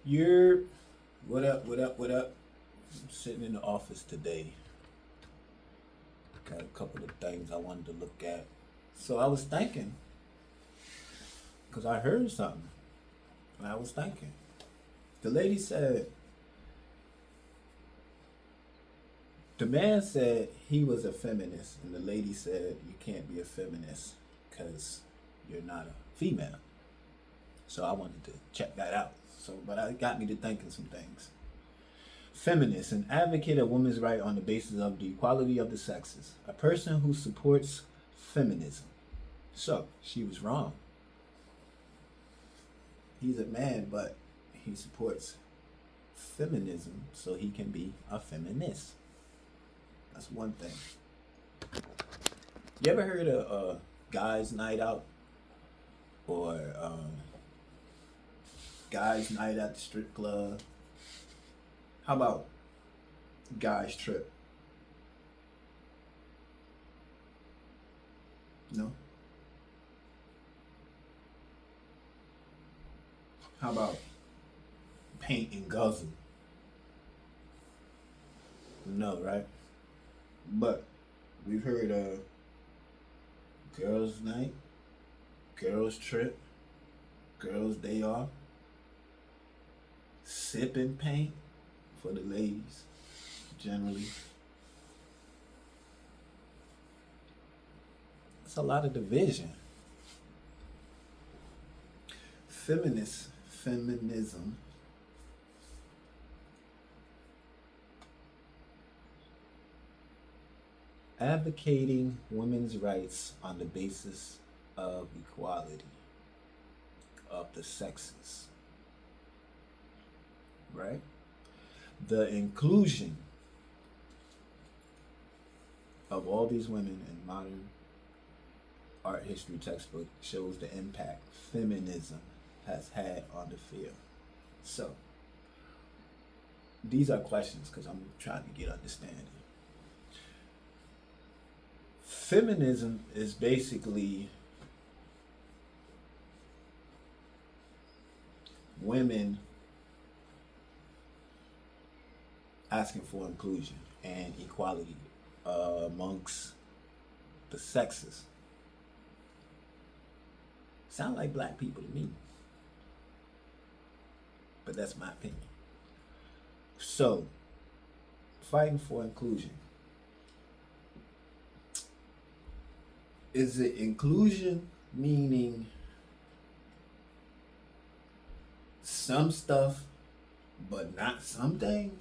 You're what up, what up, what up? I'm sitting in the office today. Got a couple of things I wanted to look at. So I was thinking, because I heard something, and I was thinking. The lady said, the man said he was a feminist, and the lady said you can't be a feminist because you're not a female. So I wanted to check that out. But it got me to thinking some things. Feminist, an advocate of women's rights on the basis of the equality of the sexes. A person who supports feminism. So, she was wrong. He's a man, but he supports feminism so he can be a feminist. That's one thing. You ever heard of guys' night out? Or guys' night at the strip club? How about guys' trip? No? How about paint and guzzle? No, right? But we've heard of girls' night, girls' trip, girls' day off, sipping paint for the ladies, generally. It's a lot of division. Feminism, advocating women's rights on the basis of equality of the sexes, right? The inclusion of all these women in modern art history textbook shows the impact feminism has had on the field. So, these are questions because I'm trying to get understanding. Feminism is basically women asking for inclusion and equality amongst the sexes. Sound like black people to me, but that's my opinion. So, fighting for inclusion. Is it inclusion meaning some stuff but not some things?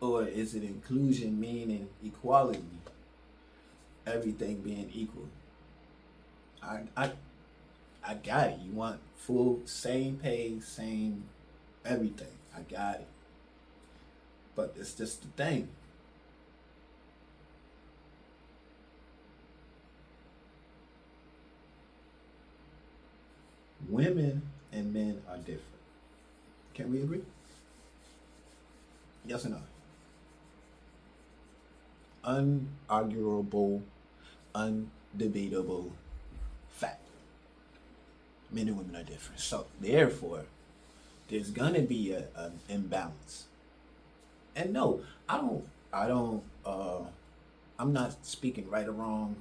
Or is it inclusion meaning equality, everything being equal? I got it. You want full, same pay, same everything. I got it. But it's just the thing. Women and men are different. Can we agree? Yes or no? Unarguable, undebatable fact. Men and women are different. So therefore, there's gonna be an imbalance. And no, I'm not speaking right or wrong.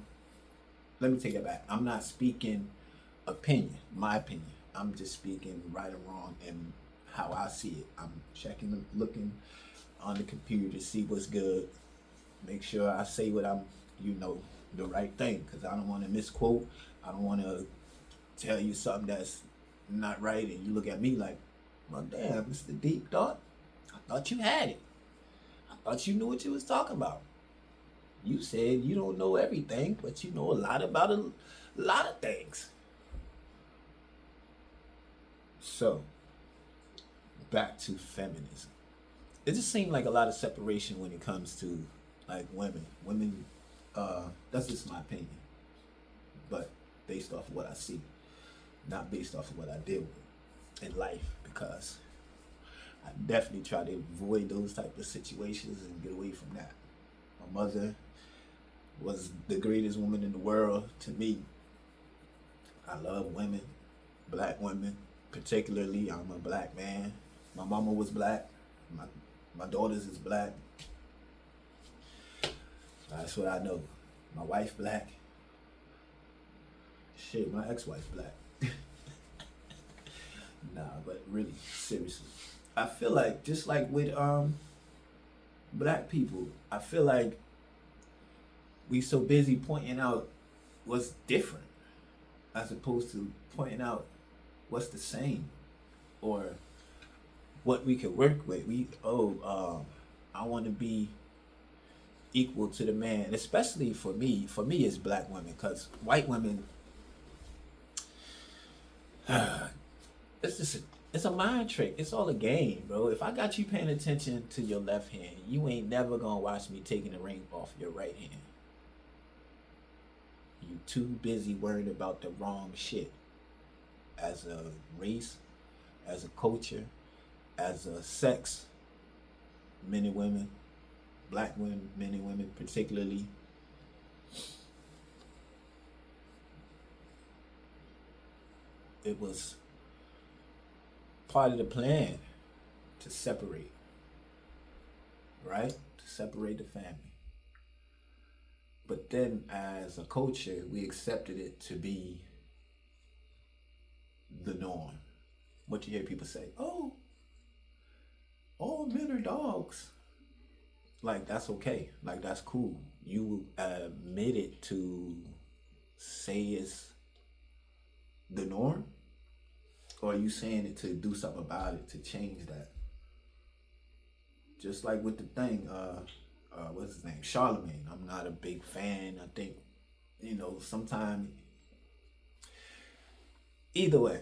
Let me take it back. I'm not speaking my opinion. I'm just speaking right or wrong and how I see it. I'm checking, looking on the computer to see what's good. Make sure I say what I'm, the right thing, because I don't want to misquote. I don't want to tell you something that's not right and you look at me like, well, damn, Mr. Deep Thought, I thought you had it. I thought you knew what you was talking about. You said you don't know everything, but you know a lot about a lot of things. So, back to feminism. It just seemed like a lot of separation when it comes to like women. Women, that's just my opinion. But based off of what I see, not based off of what I deal with in life, because I definitely try to avoid those type of situations and get away from that. My mother was the greatest woman in the world to me. I love women, black women, particularly. I'm a black man. My mama was black. My my daughters is black. That's what I know. My wife black. Shit, my ex-wife black. Nah, but really, seriously. I feel like just like with black people, I feel like we so busy pointing out what's different as opposed to pointing out what's the same or what we could work with. I want to be equal to the man, especially for me. For me, it's black women, because white women, it's just it's a mind trick. It's all a game, bro. If I got you paying attention to your left hand, you ain't never gonna watch me taking the ring off your right hand. You too busy worrying about the wrong shit. As a race, as a culture, as a sex, men and women, black women, men and women particularly. It was part of the plan to separate, right? To separate the family. But then as a culture, we accepted it to be the norm. What you hear people say, oh, all men are dogs. Like, that's okay. Like, that's cool. You admitted to say it's the norm? Or are you saying it to do something about it, to change that? Just like with the thing, what's his name? Charlemagne. I'm not a big fan. I think, sometimes, either way,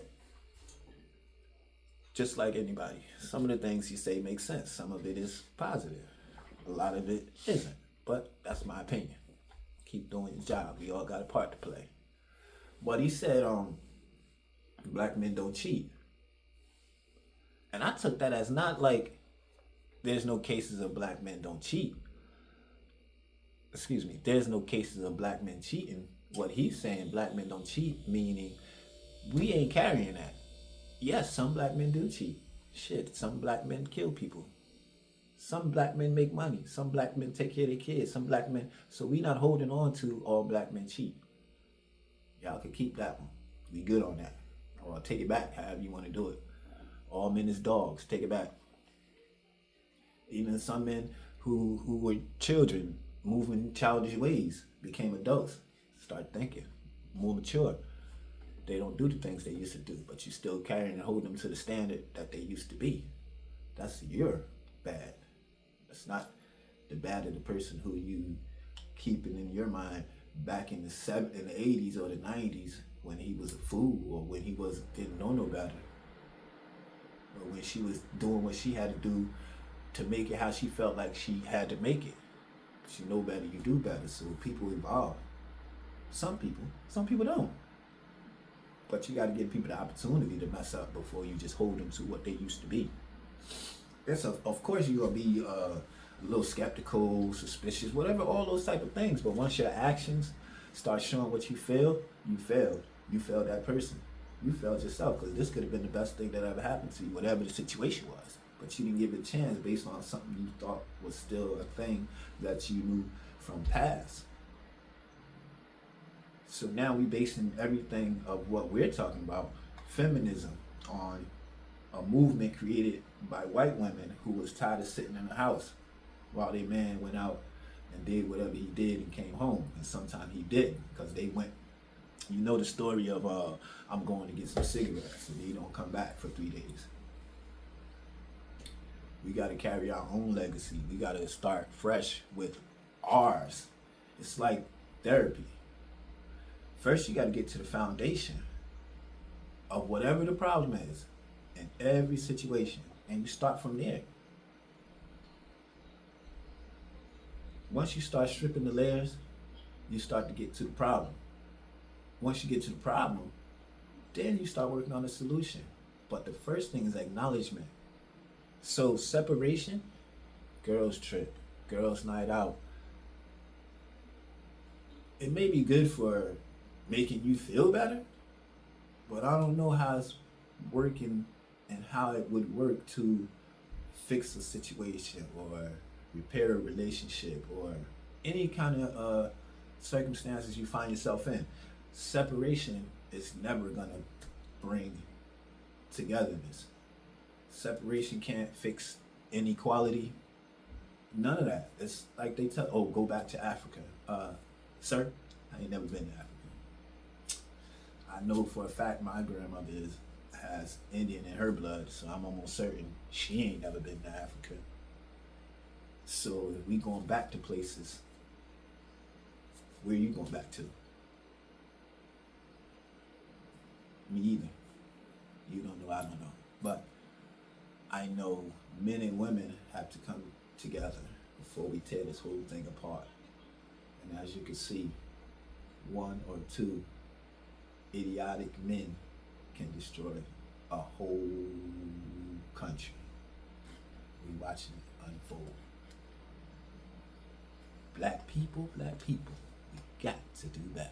just like anybody, some of the things you say make sense. Some of it is positive. A lot of it isn't. But that's my opinion. Keep doing your job. We all got a part to play. But he said, black men don't cheat. And I took that as not like there's no cases of black men don't cheat. Excuse me, there's no cases of black men cheating. What he's saying, black men don't cheat, meaning we ain't carrying that. Yes, some black men do cheat. Shit, some black men kill people. Some black men make money. Some black men take care of their kids. Some black men. So we not holding on to all black men cheat. Y'all can keep that one. We good on that. Or take it back, however you want to do it. All men is dogs. Take it back. Even some men who were children, moving childish ways, became adults. Start thinking. More mature. They don't do the things they used to do, but you still carrying and hold them to the standard that they used to be. That's your bad. That's not the bad of the person who you keeping in your mind back in the 80s or the 90s when he was a fool, or when he didn't know no better, or when she was doing what she had to do to make it how she felt like she had to make it. She know better, you do better. So people evolve. Some people don't. But you got to give people the opportunity to mess up before you just hold them to what they used to be. Of course, you're going to be a little skeptical, suspicious, whatever, all those type of things. But once your actions start showing what you feel, you failed. You failed that person. You failed yourself, because this could have been the best thing that ever happened to you, whatever the situation was. But you didn't give it a chance based on something you thought was still a thing that you knew from past. So now we basing everything of what we're talking about, feminism, on a movement created by white women who was tired of sitting in the house while their man went out and did whatever he did and came home. And sometimes he didn't, because they went, you know the story of I'm going to get some cigarettes, and they don't come back for 3 days. We got to carry our own legacy. We got to start fresh with ours. It's like therapy. First, you got to get to the foundation of whatever the problem is in every situation, and you start from there. Once you start stripping the layers, you start to get to the problem. Once you get to the problem, then you start working on the solution. But the first thing is acknowledgement. So separation, girls trip, girls night out. It may be good for making you feel better, but I don't know how it's working and how it would work to fix a situation or repair a relationship or any kind of circumstances you find yourself in. Separation is never going to bring togetherness. Separation can't fix inequality. None of that. It's like they tell, oh, go back to Africa. Sir, I ain't never been to Africa. I know for a fact my grandmother has Indian in her blood, so I'm almost certain she ain't never been to Africa. So if we going back to places, where you going back to? Me either. You don't know, I don't know. But I know men and women have to come together before we tear this whole thing apart. And as you can see, one or two idiotic men can destroy a whole country. We watching it unfold. Black people, we got to do better.